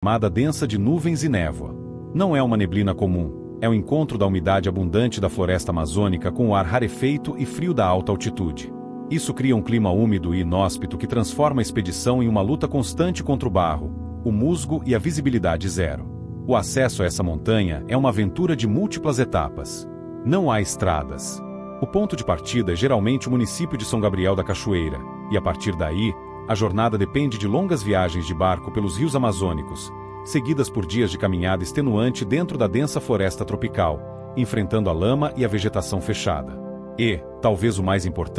camada densa de nuvens e névoa. Não é uma neblina comum, é o encontro da umidade abundante da floresta amazônica com o ar rarefeito e frio da alta altitude. Isso cria um clima úmido e inóspito que transforma a expedição em uma luta constante contra o barro, o musgo e a visibilidade zero. O acesso a essa montanha é uma aventura de múltiplas etapas. Não há estradas. O ponto de partida é geralmente o município de São Gabriel da Cachoeira, e a partir daí, a jornada depende de longas viagens de barco pelos rios amazônicos, seguidas por dias de caminhada extenuante dentro da densa floresta tropical, enfrentando a lama e a vegetação fechada. E, talvez o mais importante,